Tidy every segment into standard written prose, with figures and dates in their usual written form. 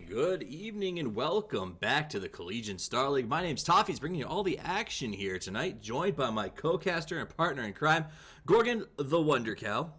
Good evening and welcome back to the Collegiate Star League. My name's Toffee's bringing you all the action here tonight, joined by my co-caster and partner in crime, Gorgon the Wonder Cow.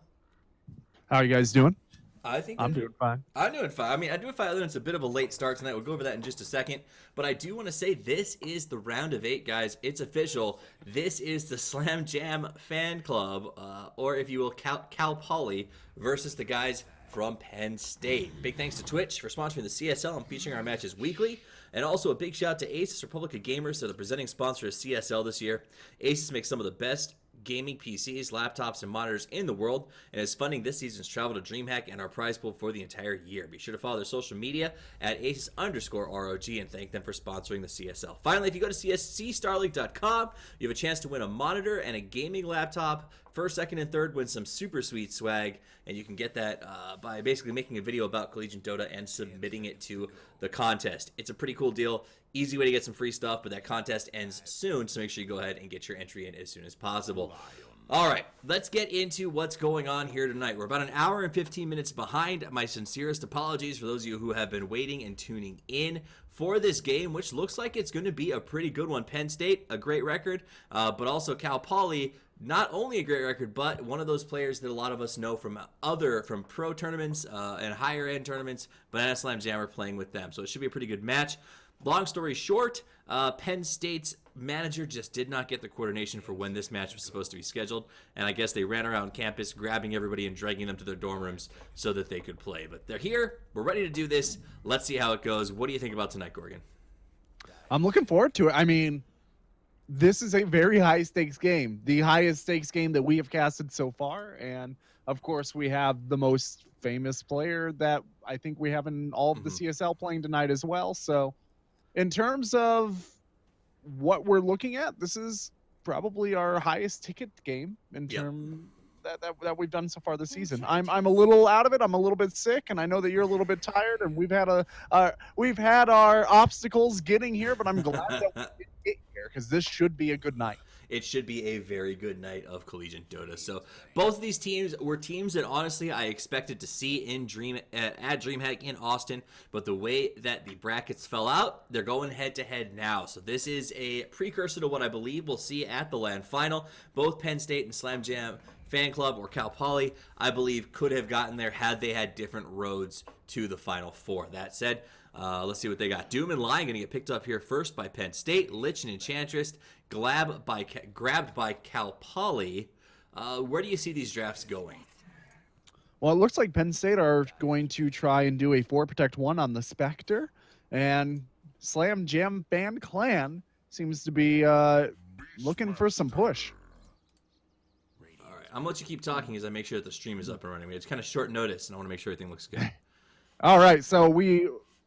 How are you guys doing? I think I'm doing fine. I'm doing fine. I mean, I'm doing fine. It's a bit of a late start tonight. We'll go over that in just a second. But I do want to say this is the round of 8, guys. It's official. This is the Slam Jam fan club, or if you will, Cal Poly versus the guys from Penn State. Big thanks to Twitch for sponsoring the CSL and featuring our matches weekly. And also a big shout out to Asus Republic of Gamers. They're the presenting sponsor of CSL this year. Asus makes some of the best gaming PCs, laptops, and monitors in the world, and is funding this season's travel to DreamHack and our prize pool for the entire year. Be sure to follow their social media at Asus_ROG and thank them for sponsoring the CSL. Finally, if you go to cscstarleague.com, you have a chance to win a monitor and a gaming laptop. First, second, and third win some super sweet swag, and you can get that by basically making a video about Collegiate Dota and submitting it to the contest. It's a pretty cool deal. Easy way to get some free stuff, but that contest ends soon, so make sure you go ahead and get your entry in as soon as possible. All right, let's get into what's going on here tonight. We're about an hour and 15 minutes behind. My sincerest apologies for those of you who have been waiting and tuning in for this game, which looks like it's going to be a pretty good one. Penn State, a great record, but also Cal Poly, not only a great record, but one of those players that a lot of us know from pro tournaments and higher end tournaments. Banana Slam Jam are playing with them, so it should be a pretty good match. Long story short, Penn State's manager just did not get the coordination for when this match was supposed to be scheduled, and I guess they ran around campus grabbing everybody and dragging them to their dorm rooms so that they could play. But they're here. We're ready to do this. Let's see how it goes. What do you think about tonight, Gorgon? I'm looking forward to it. I mean, this is a very high-stakes game, the highest stakes game that we have casted so far, and of course we have the most famous player that I think we have in all of the CSL playing tonight as well. So in terms of what we're looking at, this is probably our highest ticket game in terms that we've done so far this season. I'm a little out of it. I'm a little bit sick, and I know that you're a little bit tired, and we've had our obstacles getting here, but I'm glad that we did get here because this should be a good night. It should be a very good night of Collegiate Dota. So both of these teams were teams that honestly I expected to see in at DreamHack in Austin, but the way that the brackets fell out, they're going head to head now. So this is a precursor to what I believe we'll see at the LAN final. Both Penn State and Slam Jam Fan Club or Cal Poly, I believe, could have gotten there had they had different roads to the Final Four. That said, let's see what they got. Doom and Lion going to get picked up here first by Penn State. Lich and Enchantress grabbed by Cal Poly. Where do you see these drafts going? Well, it looks like Penn State are going to try and do a 4-protect-1 on the Spectre, and Slam Jam Band Clan seems to be looking for some push. I'm going to let you keep talking as I make sure that the stream is up and running. It's kind of short notice, and I want to make sure everything looks good. All right, so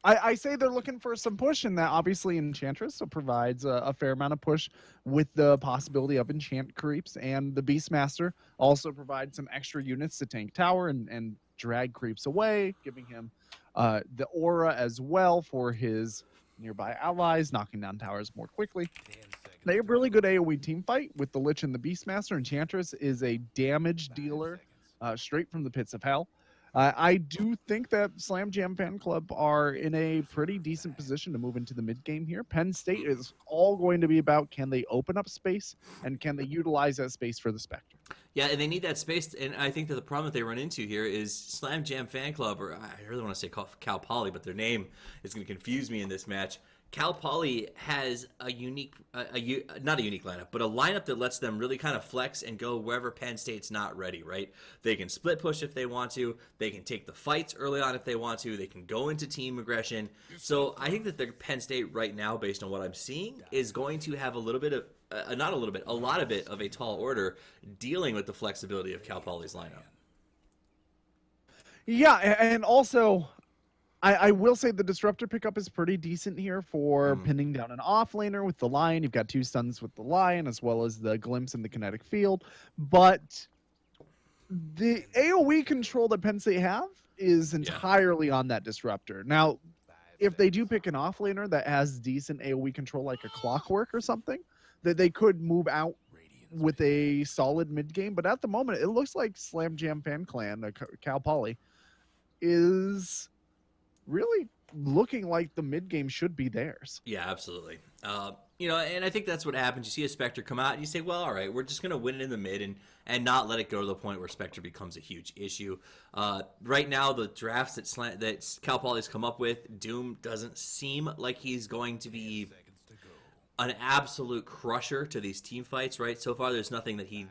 I say they're looking for some push, and that obviously Enchantress provides a fair amount of push with the possibility of enchant creeps, and the Beastmaster also provides some extra units to tank tower and drag creeps away, giving him the aura as well for his nearby allies, knocking down towers more quickly. They have really good AoE team fight with the Lich and the Beastmaster. Enchantress is a damage dealer straight from the pits of hell. I do think that Slam Jam Fan Club are in a pretty decent position to move into the mid game here. Penn State is all going to be about can they open up space and can they utilize that space for the Spectre. Yeah, and they need that space, and I think that the problem that they run into here is Slam Jam Fan Club, or I really want to say Cal Poly, but their name is going to confuse me in this match. Cal Poly has not a unique lineup, but a lineup that lets them really kind of flex and go wherever Penn State's not ready, right? They can split push if they want to. They can take the fights early on if they want to. They can go into team aggression. So I think that the Penn State right now, based on what I'm seeing, is going to have a lot of it of a tall order dealing with the flexibility of Cal Poly's lineup. Yeah, and also I will say the Disruptor pickup is pretty decent here for pinning down an offlaner with the Lion. You've got 2 stuns with the Lion as well as the Glimpse in the kinetic field. But the AoE control that Penn State have is entirely on that Disruptor. Now, if they do pick an offlaner that has decent AoE control like a Clockwork or something, that they could move out with a solid mid game. But at the moment, it looks like Slam Jam Fan Clan, Cal Poly, is really looking like the mid game should be theirs. Yeah, absolutely. And I think that's what happens. You see a Spectre come out, and you say, well, all right, we're just going to win it in the mid and not let it go to the point where Spectre becomes a huge issue. Right now, the drafts that Cal Poly's come up with, Doom doesn't seem like he's going to be an absolute crusher to these team fights, right? So far, there's nothing that he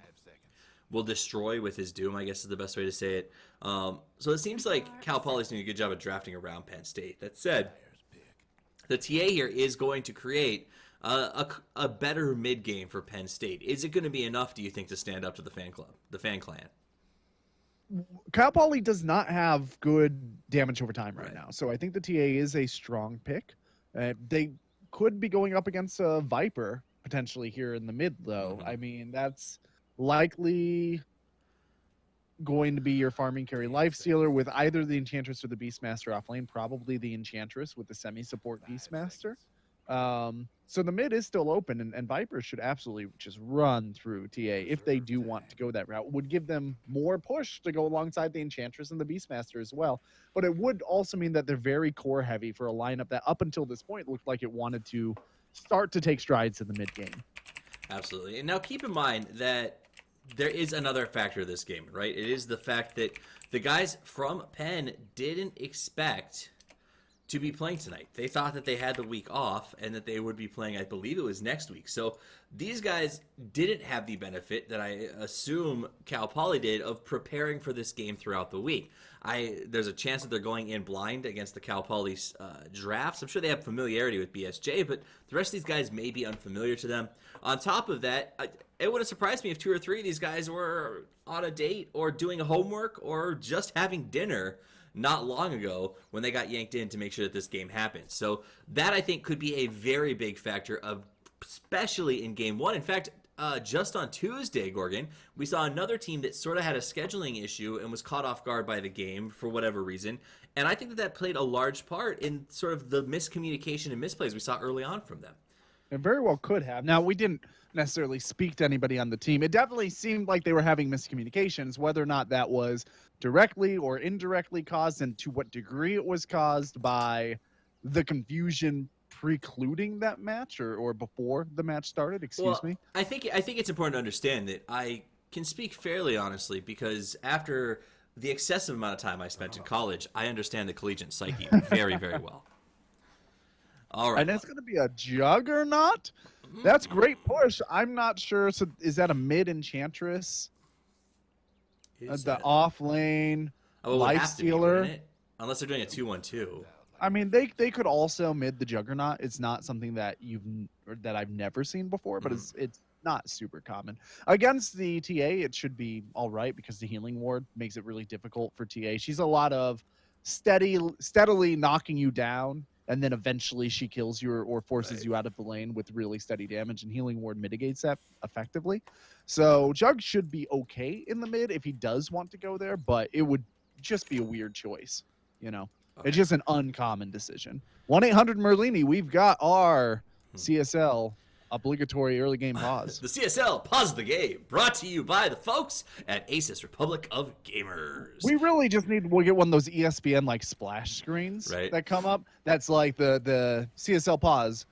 will destroy with his Doom, I guess is the best way to say it. So it seems like Cal Poly's doing a good job of drafting around Penn State. That said, the TA here is going to create a better mid game for Penn State. Is it going to be enough, do you think, to stand up to the fan clan? Cal Poly does not have good damage over time right now, so I think the TA is a strong pick. They could be going up against a Viper potentially here in the mid, though. I mean, that's likely going to be your farming carry lifestealer with either the Enchantress or the Beastmaster off lane, probably the Enchantress with the semi-support Beastmaster. So the mid is still open, and Viper should absolutely just run through TA if they do want to go that route. Would give them more push to go alongside the Enchantress and the Beastmaster as well. But it would also mean that they're very core heavy for a lineup that up until this point looked like it wanted to start to take strides in the mid game. Absolutely. And now keep in mind that there is another factor of this game, right? It is the fact that the guys from Penn didn't expect to be playing tonight. They thought that they had the week off and that they would be playing, I believe it was next week. So these guys didn't have the benefit that I assume Cal Poly did of preparing for this game throughout the week. There's a chance that they're going in blind against the Cal Poly drafts. I'm sure they have familiarity with BSJ, but the rest of these guys may be unfamiliar to them. On top of that, it would have surprised me if 2 or 3 of these guys were on a date or doing homework or just having dinner not long ago when they got yanked in to make sure that this game happened. So that, I think, could be a very big factor, especially in Game 1. In fact, just on Tuesday, Gorgon, we saw another team that sort of had a scheduling issue and was caught off guard by the game for whatever reason. And I think that played a large part in sort of the miscommunication and misplays we saw early on from them. It very well could have. Now, we didn't necessarily speak to anybody on the team. It definitely seemed like they were having miscommunications, whether or not that was directly or indirectly caused and to what degree it was caused by the confusion precluding that match or before the match started. Excuse me. I think it's important to understand that I can speak fairly honestly because after the excessive amount of time I spent in college, I understand the collegiate psyche very, very well. All right. And it's going to be a juggernaut. That's great push. I'm not sure. So is that a mid Enchantress? The off lane life stealer? Unless they're doing a 2-1-2. I mean, they could also mid the juggernaut. It's not something that I've never seen before, but it's not super common. Against the TA, it should be all right because the healing ward makes it really difficult for TA. She's a lot of steadily knocking you down, and then eventually she kills you or forces you out of the lane with really steady damage, and healing ward mitigates that effectively. So Jug should be okay in the mid if he does want to go there, but it would just be a weird choice, you know. Okay. It's just an uncommon decision. 1-800-MERLINI, we've got our CSL obligatory early game pause. The CSL Pause the Game, brought to you by the folks at Asus Republic of Gamers. We really just we'll get one of those ESPN like splash screens that come up. That's like the CSL Pause.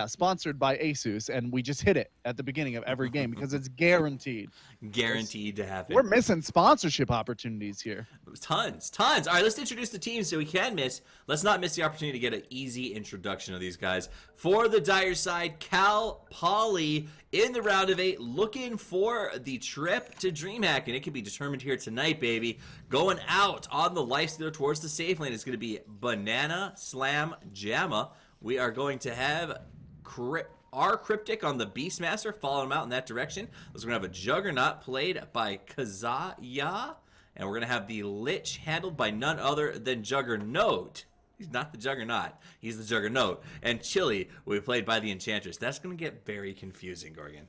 Sponsored by Asus, and we just hit it at the beginning of every game because it's guaranteed. Guaranteed to happen. We're missing sponsorship opportunities here. Tons. All right, let's introduce the teams so we can miss. Let's not miss the opportunity to get an easy introduction of these guys. For the dire side, Cal Poly in the round of 8, looking for the trip to DreamHack, and it can be determined here tonight, baby. Going out on the lifestealer towards the safe lane is going to be Banana Slam Jamma. We are going to have our Cryptic on the Beastmaster, following him out in that direction. We're going to have a Juggernaut played by Kazaya, and we're going to have the Lich handled by none other than Juggernaut. He's not the Juggernaut, he's the Juggernaut. And Chili will be played by the Enchantress. That's going to get very confusing, Gorgon.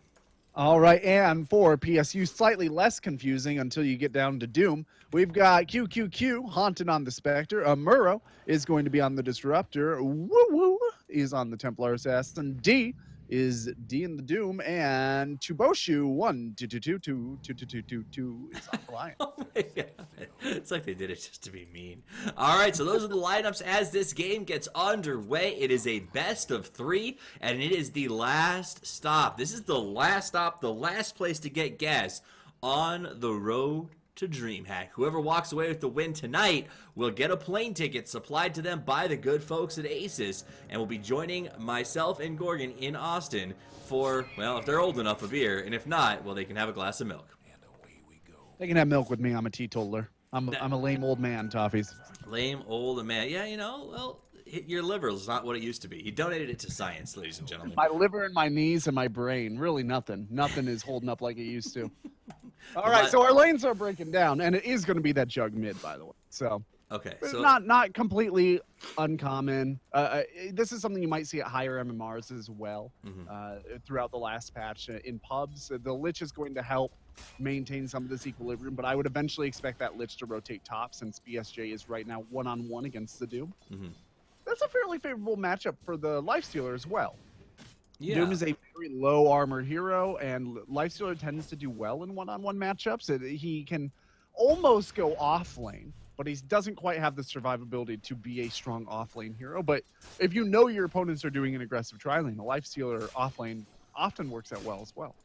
All right, and for PSU, slightly less confusing until you get down to Doom. We've got QQQ, Haunted on the Spectre. Muro is going to be on the Disruptor. Woo Woo is on the Templar Assassin. D is D in the Doom, and Chuboshu 1 2 2 2 2 2 2 2 2 2 is on the line. Oh my god. It's like they did it just to be mean. All right, so those are the lineups as this game gets underway. It is a best of 3, and it is the last stop. This is the last stop, the last place to get gas on the road to DreamHack. Whoever walks away with the win tonight will get a plane ticket supplied to them by the good folks at Aces, and will be joining myself and Gorgon in Austin for, well, if they're old enough, a beer, and if not, well, they can have a glass of milk. They can have milk with me. I'm a teetotaler. I'm a lame old man, Toffees. Lame old man. Yeah, you know, well, your liver is not what it used to be. He donated it to science, ladies and gentlemen. My liver and my knees and my brain. Really nothing. Nothing is holding up like it used to. All right, so our lanes are breaking down, and it is going to be that jug mid, by the way. So okay, so not completely uncommon. This is something you might see at higher MMRs as well. Throughout the last patch in pubs, the Lich is going to help maintain some of this equilibrium, but I would eventually expect that Lich to rotate top, since BSJ is right now one-on-one against the Doom. That's a fairly favorable matchup for the Lifestealer as well. Yeah. Doom is a very low armored hero, and Lifestealer tends to do well in one-on-one matchups. He can almost go off lane, but he doesn't quite have the survivability to be a strong off lane hero. But if you know your opponents are doing an aggressive tri lane, a Lifestealer off lane often works out well as well.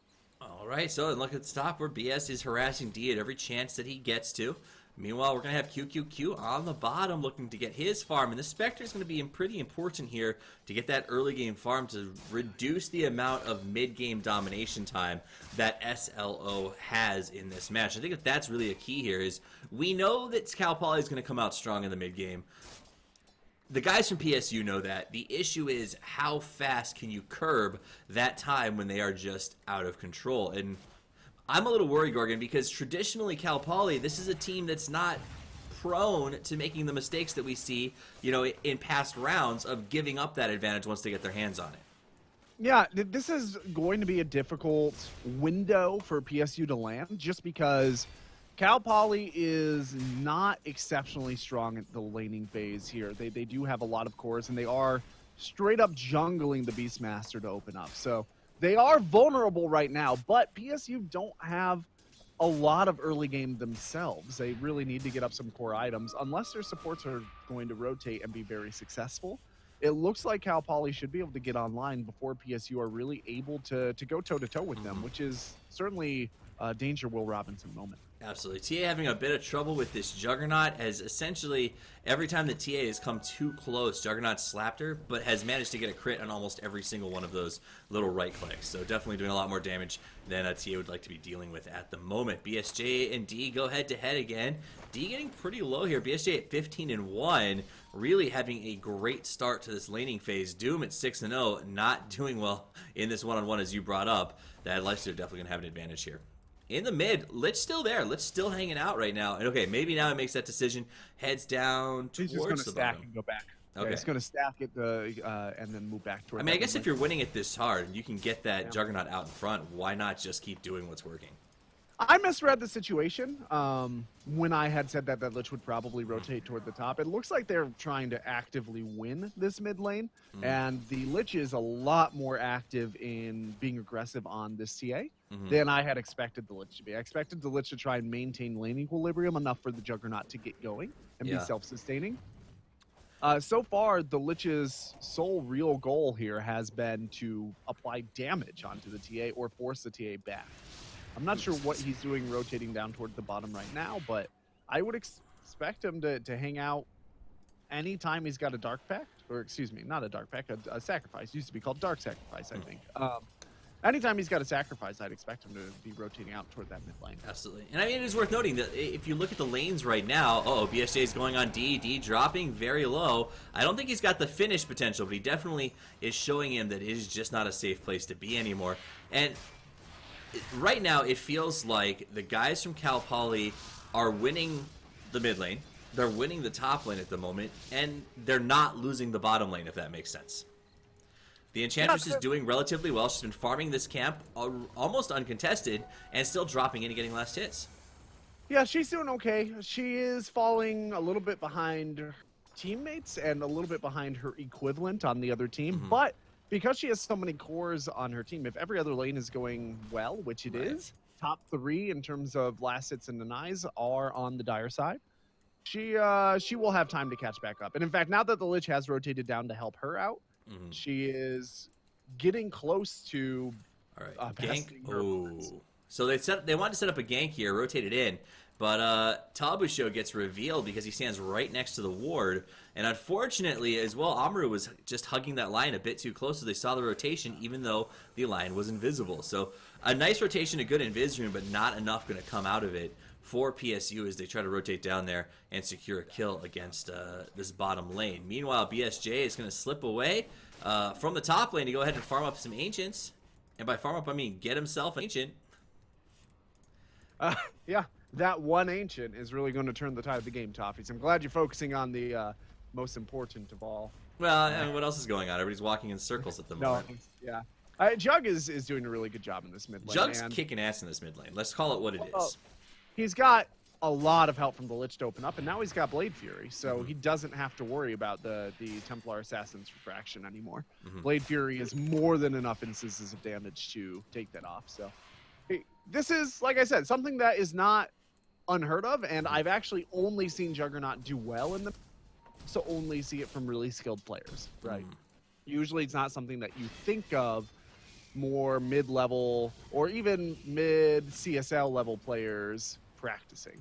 All right, so look at the stop where BS is harassing D at every chance that he gets to. Meanwhile, we're going to have QQQ on the bottom looking to get his farm. And the Spectre is going to be pretty important here to get that early game farm to reduce the amount of mid-game domination time that SLO has in this match. I think that that's really a key here is we know that Cal Poly is going to come out strong in the mid-game. The guys from PSU know that. The issue is how fast can you curb that time when they are just out of control. And I'm a little worried, Gorgon, because traditionally Cal Poly, this is a team that's not prone to making the mistakes that we see, you know, in past rounds of giving up that advantage once they get their hands on it. Yeah, this is going to be a difficult window for PSU to land, just because Cal Poly is not exceptionally strong at the laning phase here. They do have a lot of cores, and they are straight up jungling the Beastmaster to open up. So they are vulnerable right now, but PSU don't have a lot of early game themselves. They really need to get up some core items, unless their supports are going to rotate and be very successful. It looks like Cal Poly should be able to get online before PSU are really able to go toe-to-toe with them, which is certainly a danger Will Robinson moment. Absolutely. TA having a bit of trouble with this Juggernaut, as essentially every time that TA has come too close, Juggernaut slapped her, but has managed to get a crit on almost every single one of those little right clicks. So definitely doing a lot more damage than TA would like to be dealing with at the moment. BSJ and D go head-to-head again. D getting pretty low here. BSJ at 15-1, really having a great start to this laning phase. Doom at 6-0, not doing well in this one-on-one as you brought up. That Lifestealer definitely going to have an advantage here. In the mid, Lich still there. Lich still hanging out right now. And okay, maybe now he makes that decision, heads down towards the bottom. He's just going to stack and go back. Okay. Yeah, he's going to stack it and then move back towards. I mean, I guess if you're winning it this hard and you can get that Juggernaut out in front, why not just keep doing what's working? I misread the situation when I had said that Lich would probably rotate toward the top. It looks like they're trying to actively win this mid lane, and the Lich is a lot more active in being aggressive on this TA than I had expected the Lich to be. I expected the Lich to try and maintain lane equilibrium enough for the Juggernaut to get going and be self-sustaining. So far, the Lich's sole real goal here has been to apply damage onto the TA or force the TA back. I'm not sure what he's doing rotating down toward the bottom right now, but I would expect him to hang out anytime he's got a Dark Pact, or excuse me, not a Dark Pact, a Sacrifice. It used to be called Dark Sacrifice, I think. Anytime he's got a Sacrifice, I'd expect him to be rotating out toward that mid lane. Absolutely. And I mean, it is worth noting that if you look at the lanes right now, BSJ is going on D dropping very low. I don't think he's got the finish potential, but he definitely is showing him that it is just not a safe place to be anymore. And right now, it feels like the guys from Cal Poly are winning the mid lane, they're winning the top lane at the moment, and they're not losing the bottom lane, if that makes sense. The Enchantress is doing relatively well. She's been farming this camp almost uncontested and still dropping in and getting last hits. Yeah, she's doing okay. She is falling a little bit behind her teammates and a little bit behind her equivalent on the other team, but because she has so many cores on her team, if every other lane is going well, which it is, top 3 in terms of last hits and denies are on the Dire side. She will have time to catch back up. And in fact, now that the Lich has rotated down to help her out, she is getting close to all right. Gank. Her so they wanted to set up a gank here, rotated in, but Tabusho gets revealed because he stands right next to the ward. And unfortunately, as well, Amaru was just hugging that line a bit too close, so they saw the rotation, even though the line was invisible. So a nice rotation, a good invis rune, but not enough going to come out of it for PSU as they try to rotate down there and secure a kill against this bottom lane. Meanwhile, BSJ is going to slip away from the top lane to go ahead and farm up some Ancients. And by farm up, I mean get himself an Ancient. Yeah, that one Ancient is really going to turn the tide of the game, Toffees. I'm glad you're focusing on the most important of all. Well, I mean, what else is going on? Everybody's walking in circles at the moment. Yeah. Jug is doing a really good job in this mid lane. Jug's kicking ass in this mid lane. Let's call it what it is. He's got a lot of help from the Lich to open up, and now he's got Blade Fury, so he doesn't have to worry about the Templar Assassin's refraction anymore. Blade Fury is more than enough instances of damage to take that off. So this is, like I said, something that is not unheard of, and I've actually only seen Juggernaut do well in the, so only see it from really skilled players, right? Usually it's not something that you think of more mid-level or even mid-CSL level players practicing.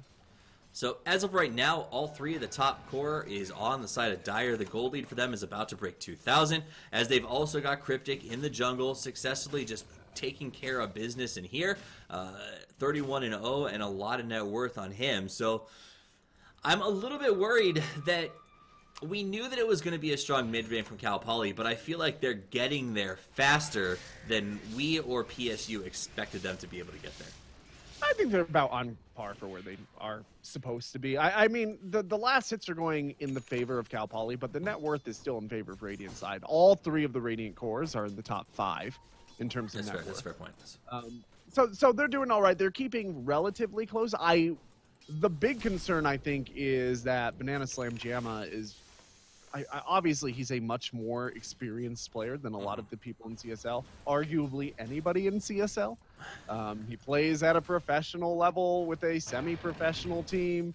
So as of right now, all 3 of the top core is on the side of Dire. The gold lead for them is about to break 2,000, as they've also got Cryptic in the jungle, successfully just taking care of business in here. 31-0 and a lot of net worth on him. So I'm a little bit worried that we knew that it was going to be a strong mid-lane from Cal Poly, but I feel like they're getting there faster than we or PSU expected them to be able to get there. I think they're about on par for where they are supposed to be. I mean, the last hits are going in the favor of Cal Poly, but the net worth is still in favor of Radiant side. All 3 of the Radiant cores are in the top 5 in terms of net worth. That's a fair point. So they're doing all right. They're keeping relatively close. The big concern, I think, is that Banana Slam Jamma is... obviously, he's a much more experienced player than a lot of the people in CSL. Arguably, anybody in CSL. He plays at a professional level with a semi-professional team,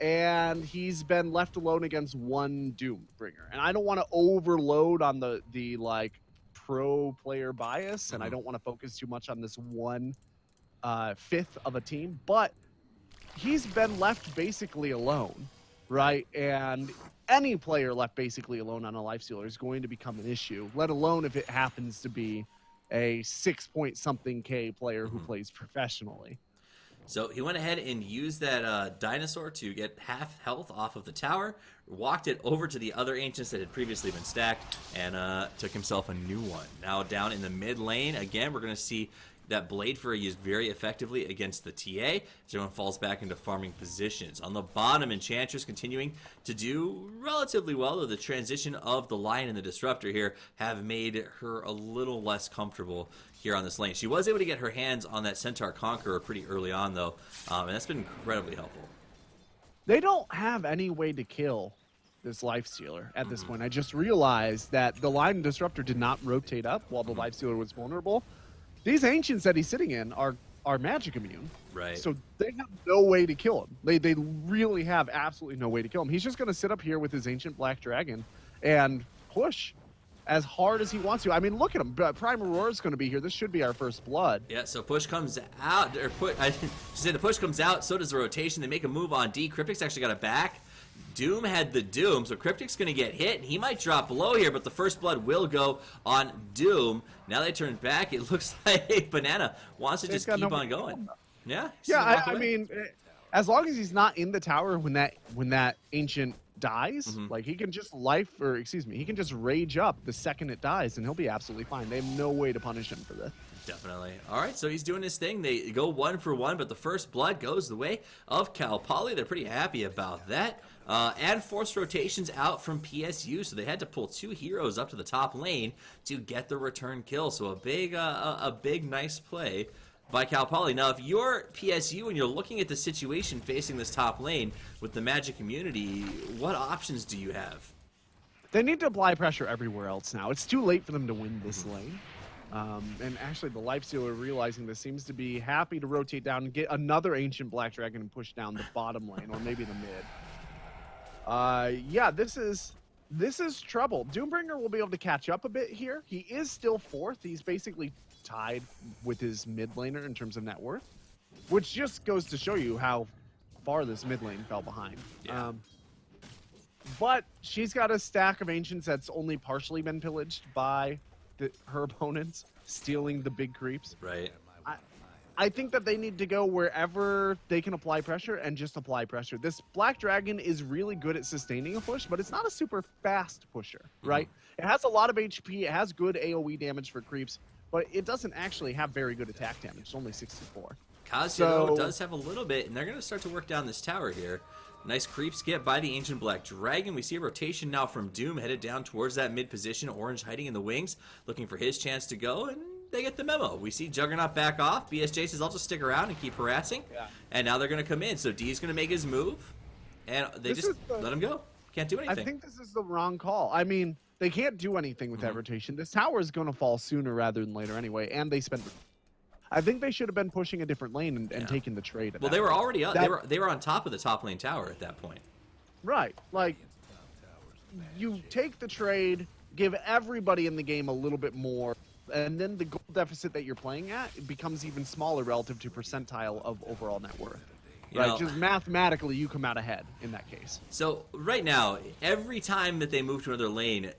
and he's been left alone against one Doombringer. And I don't want to overload on the like pro player bias, and I don't want to focus too much on this one fifth of a team, but he's been left basically alone, right? And any player left basically alone on a lifestealer is going to become an issue, let alone if it happens to be a 6-point-something K player who plays professionally. So he went ahead and used that dinosaur to get half health off of the tower, walked it over to the other ancients that had previously been stacked, and took himself a new one. Now down in the mid lane, again, we're going to see that Blade Fury used very effectively against the TA, as everyone falls back into farming positions. On the bottom, Enchantress continuing to do relatively well, though the transition of the Lion and the Disruptor here have made her a little less comfortable here on this lane. She was able to get her hands on that Centaur Conqueror pretty early on, though, and that's been incredibly helpful. They don't have any way to kill this Lifestealer at this point. I just realized that the Lion and Disruptor did not rotate up while the Lifestealer was vulnerable. These Ancients that he's sitting in are magic immune. Right. So they have no way to kill him. They really have absolutely no way to kill him. He's just going to sit up here with his Ancient Black Dragon and push as hard as he wants to. I mean, look at him. Prime Aurora is going to be here. This should be our first blood. Yeah, so push comes out. I should say the push comes out, so does the rotation. They make a move on D. Cryptic's actually got it back. Doom had the Doom, so Cryptic's going to get hit, and he might drop below here, but the first blood will go on Doom. Now they turn back. It looks like Banana wants to just keep on going. Yeah? Yeah, I mean, as long as he's not in the tower when that Ancient dies, like he can just he can just rage up the second it dies, and he'll be absolutely fine. They have no way to punish him for this. Definitely. All right, so he's doing his thing. They go 1 for 1, but the first blood goes the way of Cal Poly. They're pretty happy about that. And forced rotations out from PSU, so they had to pull 2 heroes up to the top lane to get the return kill. So a big nice play by Cal Poly. Now, if you're PSU and you're looking at the situation facing this top lane with the magic immunity, what options do you have? They need to apply pressure everywhere else now. It's too late for them to win this lane. And actually, the Lifestealer, realizing this, seems to be happy to rotate down and get another Ancient Black Dragon and push down the bottom lane, or maybe the mid. Yeah, this is trouble. Doombringer will be able to catch up a bit here. He is still 4th. He's basically tied with his mid laner in terms of net worth, which just goes to show you how far this mid lane fell behind. Yeah. But she's got a stack of Ancients that's only partially been pillaged by her opponents, stealing the big creeps. Right. I think that they need to go wherever they can apply pressure and just apply pressure. This Black Dragon is really good at sustaining a push, but it's not a super fast pusher, right? It has a lot of HP, it has good AoE damage for creeps, but it doesn't actually have very good attack damage. It's only 64. Kazuya does have a little bit, and they're going to start to work down this tower here. Nice creep skip by the Ancient Black Dragon. We see a rotation now from Doom headed down towards that mid position. Orange hiding in the wings, looking for his chance to go, and they get the memo. We see Juggernaut back off. BSJ says, I'll just stick around and keep harassing. Yeah. And now they're going to come in. So D's going to make his move, and they just let him go. Can't do anything. I think this is the wrong call. I mean, they can't do anything with that rotation. This tower is going to fall sooner rather than later anyway, and they spent... I think they should have been pushing a different lane and taking the trade. Well, they were already up. They were on top of the top lane tower at that point. Right. Like, you take the trade, give everybody in the game a little bit more, and then the goal deficit that you're playing at becomes even smaller relative to percentile of overall net worth. Right, just mathematically, you come out ahead in that case. So right now, every time that they move to another lane,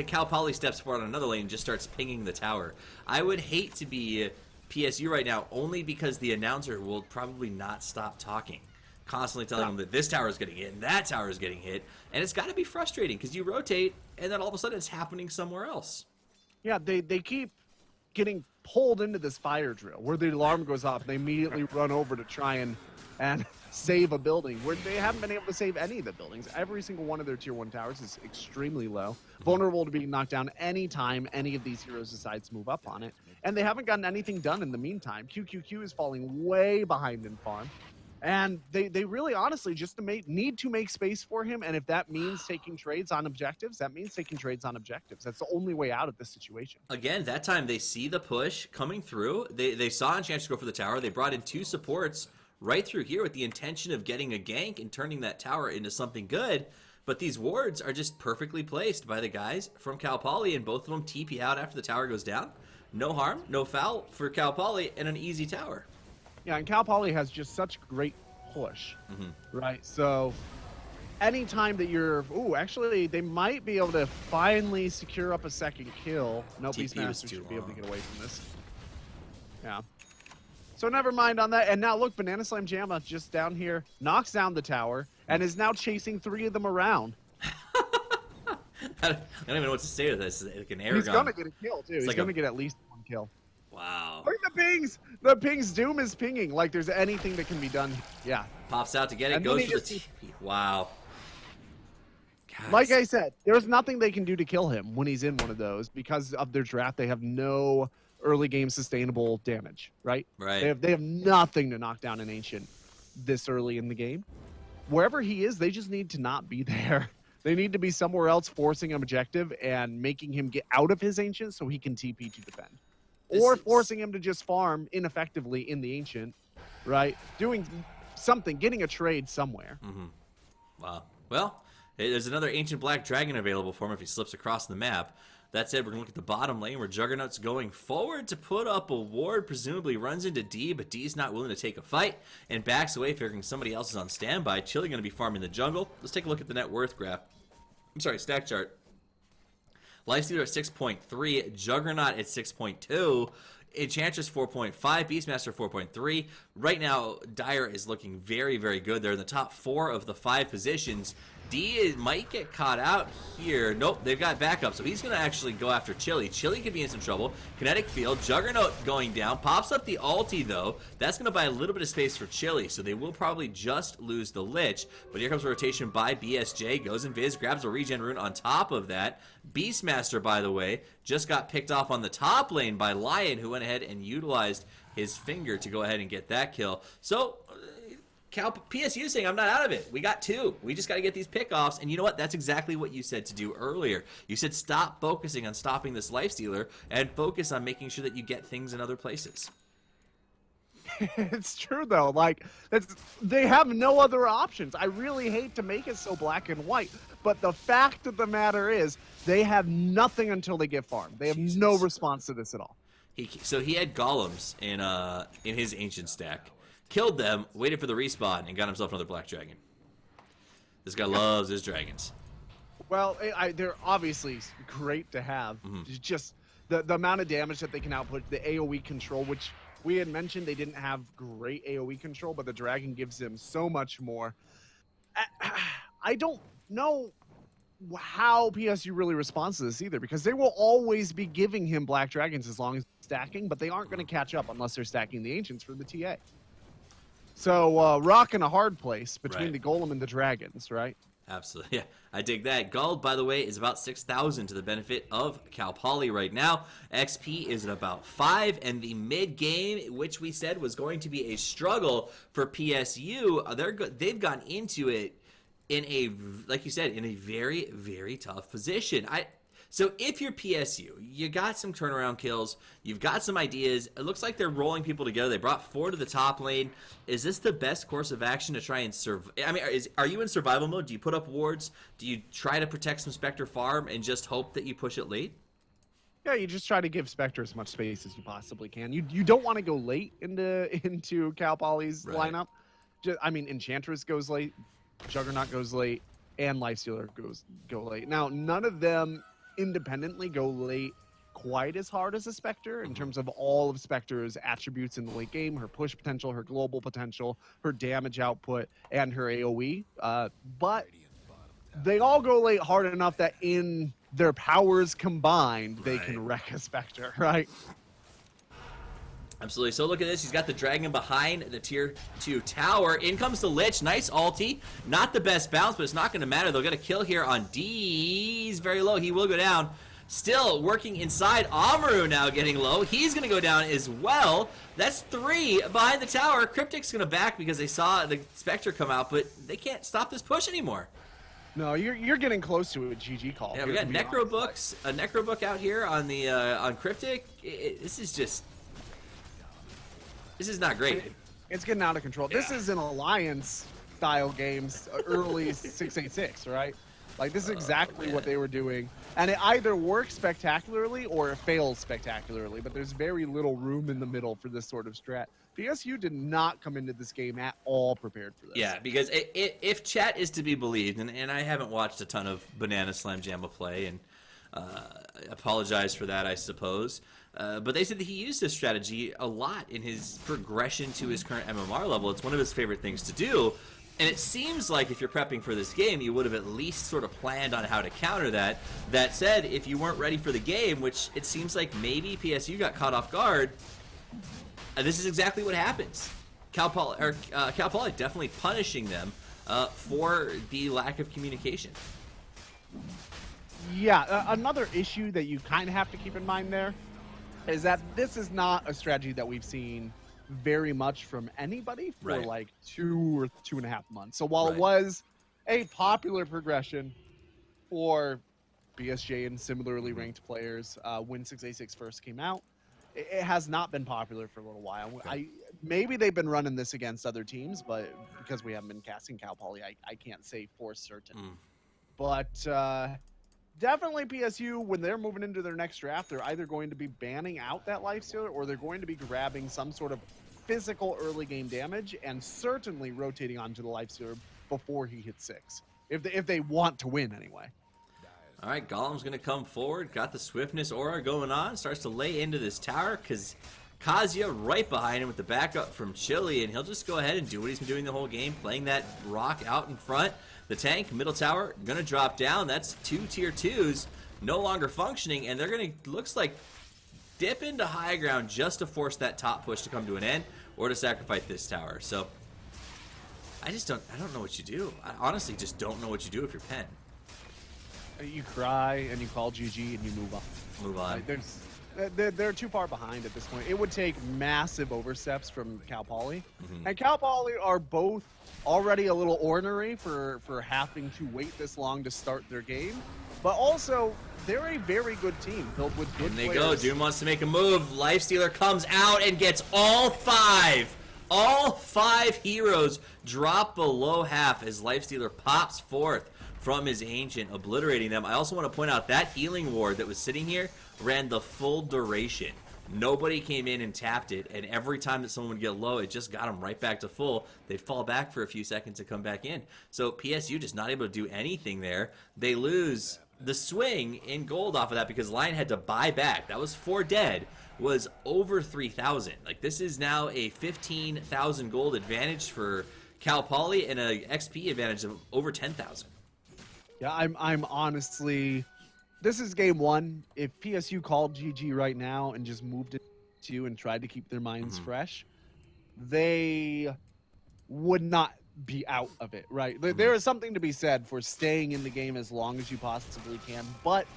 Cal Poly steps forward on another lane and just starts pinging the tower. I would hate to be PSU right now, only because the announcer will probably not stop talking, constantly telling them that this tower is getting hit and that tower is getting hit, and it's got to be frustrating because you rotate and then all of a sudden it's happening somewhere else. Yeah, they keep getting pulled into this fire drill where the alarm goes off and they immediately run over to try and save a building where they haven't been able to save any of the buildings. Every single one of their tier 1 towers is extremely low, vulnerable to being knocked down anytime any of these heroes decides to move up on it. And they haven't gotten anything done in the meantime. QQQ is falling way behind in farm. And they really honestly just need to make space for him. And if that means taking trades on objectives, that means taking trades on objectives. That's the only way out of this situation. Again, that time they see the push coming through. They saw Enchantress go for the tower. They brought in 2 supports right through here with the intention of getting a gank and turning that tower into something good. But these wards are just perfectly placed by the guys from Cal Poly, and both of them TP out after the tower goes down. No harm, no foul for Cal Poly, and an easy tower. Yeah, and Cal Poly has just such great push, right? So anytime that you're... Ooh, actually, they might be able to finally secure up a second kill. No, Beastmaster should be able to get away from this. Yeah. So never mind on that. And now look, Banana Slam Jamma just down here knocks down the tower and is now chasing 3 of them around. I don't even know what to say to this. Like an air He's gun. going to get a kill, too. He's like going to get at least 1 kill. Wow. Look at the pings. The pings. Doom is pinging like there's anything that can be done. Yeah. Pops out to get it, And goes then for the TP. Wow. God. Like I said, there's nothing they can do to kill him when he's in one of those. Because of their draft, they have no early game sustainable damage, right? Right. They have nothing to knock down an Ancient this early in the game. Wherever he is, they just need to not be there. They need to be somewhere else forcing an objective and making him get out of his Ancient so he can TP to defend. Or forcing him to just farm ineffectively in the Ancient, right? Doing something, getting a trade somewhere. Wow. Well, there's another Ancient Black Dragon available for him if he slips across the map. That said, we're going to look at the bottom lane where Juggernaut's going forward to put up a ward, presumably runs into D, but D's not willing to take a fight and backs away, figuring somebody else is on standby. Chili going to be farming the jungle. Let's take a look at the net worth graph. I'm sorry, stack chart. Lifestealer at 6.3, Juggernaut at 6.2, Enchantress 4.5, Beastmaster 4.3. Right now, Dire is looking very, very good. They're in the top 4 of the 5 positions. D might get caught out here. Nope, they've got backup, so he's going to actually go after Chili. Chili could be in some trouble. Kinetic Field, Juggernaut going down. Pops up the ulti, though. That's going to buy a little bit of space for Chili, so they will probably just lose the Lich. But here comes a rotation by BSJ. Goes in Viz, grabs a regen rune on top of that. Beastmaster, by the way, just got picked off on the top lane by Lion, who went ahead and utilized his finger to go ahead and get that kill. So PSU saying, I'm not out of it. We got 2. We just got to get these pickoffs. And you know what? That's exactly what you said to do earlier. You said stop focusing on stopping this lifestealer and focus on making sure that you get things in other places. It's true though. Like they have no other options. I really hate to make it so black and white, but the fact of the matter is they have nothing until they get farmed. They have no response to this at all. So he had golems in his ancient stack, killed them, waited for the respawn, and got himself another black dragon. This guy loves his dragons. Well, they're obviously great to have. It's just the amount of damage that they can output, the AoE control, which we had mentioned they didn't have great AoE control, but the dragon gives them so much more. I don't know how PSU really responds to this either, because they will always be giving him black dragons as long as stacking, but they aren't going to catch up unless they're stacking the ancients for the TA. So rock in a hard place between the golem and the dragons, right? Absolutely. Yeah, I dig that. Gold, by the way, is about 6,000 to the benefit of Cal Poly right now. XP is at about 5, and the mid game, which we said was going to be a struggle for PSU, they've gotten into it in a, like you said, in a very, very tough position. So if you're PSU, you got some turnaround kills, you've got some ideas. It looks like they're rolling people together. They brought 4 to the top lane. Is this the best course of action to try and survive? I mean, are you in survival mode? Do you put up wards? Do you try to protect some Spectre farm and just hope that you push it late? Yeah, you just try to give Spectre as much space as you possibly can. You don't want to go late into Cal Poly's lineup. I mean, Enchantress goes late, Juggernaut goes late, and Lifestealer go late. Now, none of them independently go late quite as hard as a Spectre in terms of all of Spectre's attributes in the late game, her push potential, her global potential, her damage output, and her AoE. But they all go late hard enough that in their powers combined, they can wreck a Spectre, right? Absolutely. So look at this. He's got the dragon behind the tier 2 tower. In comes the Lich. Nice ulti. Not the best bounce, but it's not going to matter. They'll get a kill here on D. He's very low. He will go down. Still working inside. Amaru now getting low. He's going to go down as well. That's 3 behind the tower. Cryptic's going to back because they saw the Spectre come out, but they can't stop this push anymore. No, you're getting close to a GG call. Yeah, we got Necrobooks, a Necrobook out here on the on Cryptic. This is not great. It's getting out of control. Yeah. This is an alliance style games, early 686, right? Like this is exactly what they were doing, and it either works spectacularly or it fails spectacularly. But there's very little room in the middle for this sort of strat. PSU did not come into this game at all prepared for this. Yeah, because if chat is to be believed, and I haven't watched a ton of Banana Slam Jamma play, and apologize for that, I suppose. But they said that he used this strategy a lot in his progression to his current MMR level. It's one of his favorite things to do. And it seems like if you're prepping for this game, you would have at least sort of planned on how to counter that. That said, if you weren't ready for the game, which it seems like maybe PSU got caught off guard, this is exactly what happens. Cal Poly definitely punishing them for the lack of communication. Yeah, another issue that you kind of have to keep in mind there is that this is not a strategy that we've seen very much from anybody for like 2 or 2.5 months. So while it was a popular progression for BSJ and similarly ranked players when 686 first came out, it has not been popular for a little while. Maybe they've been running this against other teams, but because we haven't been casting Cal Poly, I can't say for certain. But definitely PSU, when they're moving into their next draft, they're either going to be banning out that Lifestealer or they're going to be grabbing some sort of physical early game damage and certainly rotating onto the Lifestealer before he hits 6. If they want to win anyway. All right, Golem's going to come forward. Got the Swiftness aura going on. Starts to lay into this tower because Kazuya right behind him with the backup from Chili, and he'll just go ahead and do what he's been doing the whole game, playing that rock out in front. The tank, middle tower, going to drop down. That's 2 tier 2s no longer functioning, and they're going to, looks like, dip into high ground just to force that top push to come to an end or to sacrifice this tower. So I don't know what you do. I honestly just don't know what you do if you're Penn. You cry and you call GG and you move on. Move on. They're too far behind at this point. It would take massive oversteps from Cal Poly. Mm-hmm. And Cal Poly are both already a little ornery for having to wait this long to start their game. But also, they're a very good team filled with good And they players. go. Doom wants to make a move. Lifestealer comes out and gets all 5. All 5 heroes drop below half as Lifestealer pops forth from his Ancient, obliterating them. I also want to point out that healing ward that was sitting here ran the full duration. Nobody came in and tapped it, and every time that someone would get low, it just got them right back to full. They'd fall back for a few seconds to come back in. So PSU just not able to do anything there. They lose the swing in gold off of that because Lion had to buy back. That was 4 dead, was over 3,000. Like, this is now a 15,000 gold advantage for Cal Poly and a XP advantage of over 10,000. Yeah, I'm honestly, this is game 1. If PSU called GG right now and just moved it to and tried to keep their minds fresh, they would not be out of it, right? There is something to be said for staying in the game as long as you possibly can, but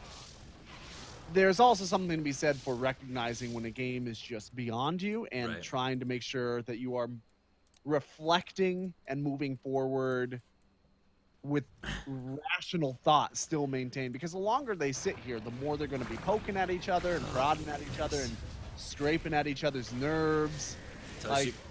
there's also something to be said for recognizing when a game is just beyond you and trying to make sure that you are reflecting and moving forward with rational thought still maintained, because the longer they sit here, the more they're going to be poking at each other and prodding at each other and scraping at each other's nerves.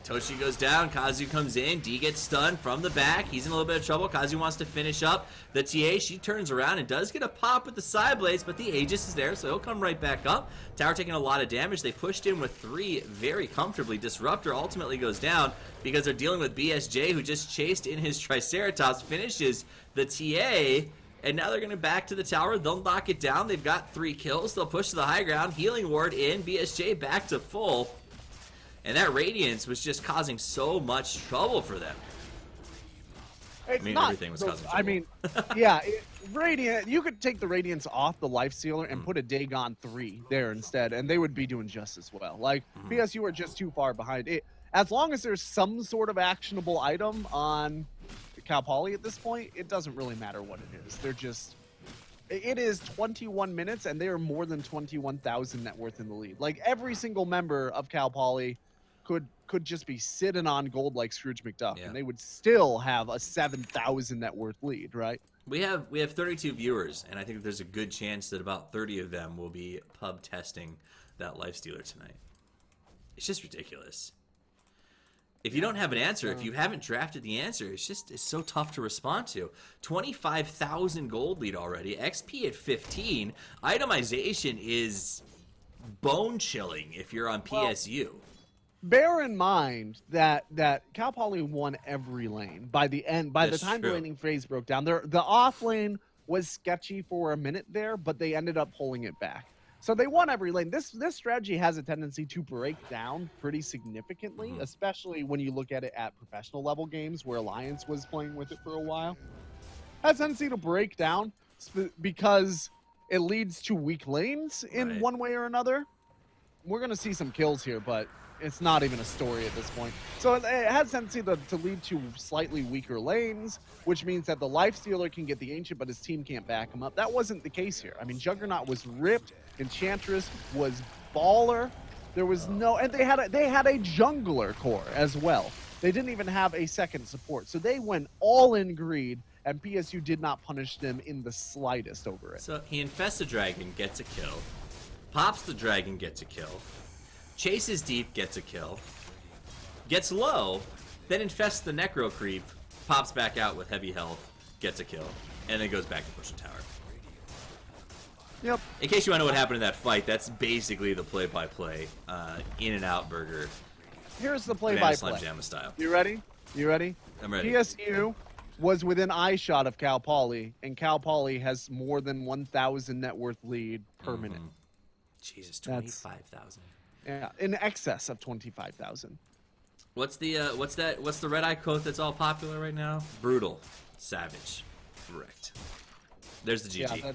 Toshi goes down, Kazu comes in, D gets stunned from the back, he's in a little bit of trouble. Kazu wants to finish up the TA, she turns around and does get a pop with the side blades, but the Aegis is there, so he'll come right back up. Tower taking a lot of damage, they pushed in with 3 very comfortably. Disruptor ultimately goes down because they're dealing with BSJ, who just chased in his Triceratops, finishes the TA, and now they're going to back to the tower. They'll knock it down, they've got 3 kills, they'll push to the high ground, healing ward in, BSJ back to full. And that Radiance was just causing so much trouble for them. Everything was causing trouble. Yeah, Radiant, you could take the Radiance off the Lifestealer and put a Dagon 3 there instead, and they would be doing just as well. Like, PSU are just too far behind. As long as there's some sort of actionable item on Cal Poly at this point, it doesn't really matter what it is. They're just... It is 21 minutes, and they are more than 21,000 net worth in the lead. Like, every single member of Cal Poly could just be sitting on gold like Scrooge McDuck, and they would still have a 7,000 net worth lead, right? We have 32 viewers, and I think there's a good chance that about 30 of them will be pub testing that Lifestealer tonight. It's just ridiculous. If you don't have an answer, if you haven't drafted the answer, it's so tough to respond to. 25,000 gold lead already, XP at 15. Itemization is bone chilling if you're on PSU. Bear in mind that Cal Poly won every lane by the end. By the time the laning phase broke down, the off lane was sketchy for a minute there, but they ended up pulling it back. So they won every lane. This strategy has a tendency to break down pretty significantly, especially when you look at it at professional level games where Alliance was playing with it for a while. It has a tendency to break down because it leads to weak lanes in one way or another. We're going to see some kills here, but it's not even a story at this point. So it has a tendency to lead to slightly weaker lanes, which means that the Lifestealer can get the Ancient, but his team can't back him up. That wasn't the case here. I mean, Juggernaut was ripped, Enchantress was baller. There was no, and they had a jungler core as well. They didn't even have a second support, so they went all in greed, and PSU did not punish them in the slightest over it. So he infests the dragon, gets a kill, pops the dragon, gets a kill, chases deep, gets a kill, gets low, then infests the necro creep, pops back out with heavy health, gets a kill, and then goes back to push the tower. Yep. In case you want to know what happened in that fight, that's basically the play-by-play, in-and-out burger. Here's the play-by-play. Slam Jamma style. You ready? You ready? I'm ready. PSU was within eye shot of Cal Poly, and Cal Poly has more than 1,000 net worth lead per minute. Jesus, 25,000. Yeah, in excess of 25,000. What's the red eye quote that's all popular right now? Brutal, savage, wrecked. There's the GG. Yeah,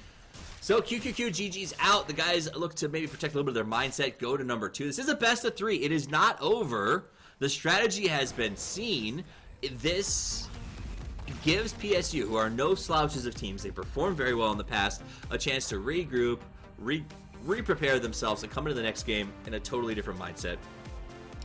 so QQQ GG's out. The guys look to maybe protect a little bit of their mindset, go to number 2. This is a best of 3. It is not over. The strategy has been seen. This gives PSU, who are no slouches of teams, they performed very well in the past, a chance to regroup, re-prepare themselves and come into the next game in a totally different mindset.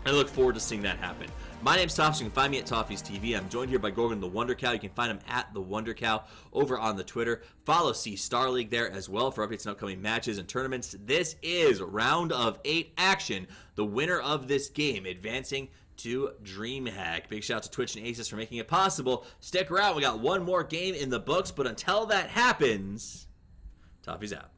I look forward to seeing that happen. My name's Toffs. You can find me at Toffees TV. I'm joined here by Gorgon the Wonder Cow. You can find him at the Wonder Cow over on the Twitter. Follow C Star League there as well for updates on upcoming matches and tournaments. This is round of 8 action. The winner of this game advancing to DreamHack. Big shout out to Twitch and Asus for making it possible. Stick around. We got one more game in the books, but until that happens, Toffees out.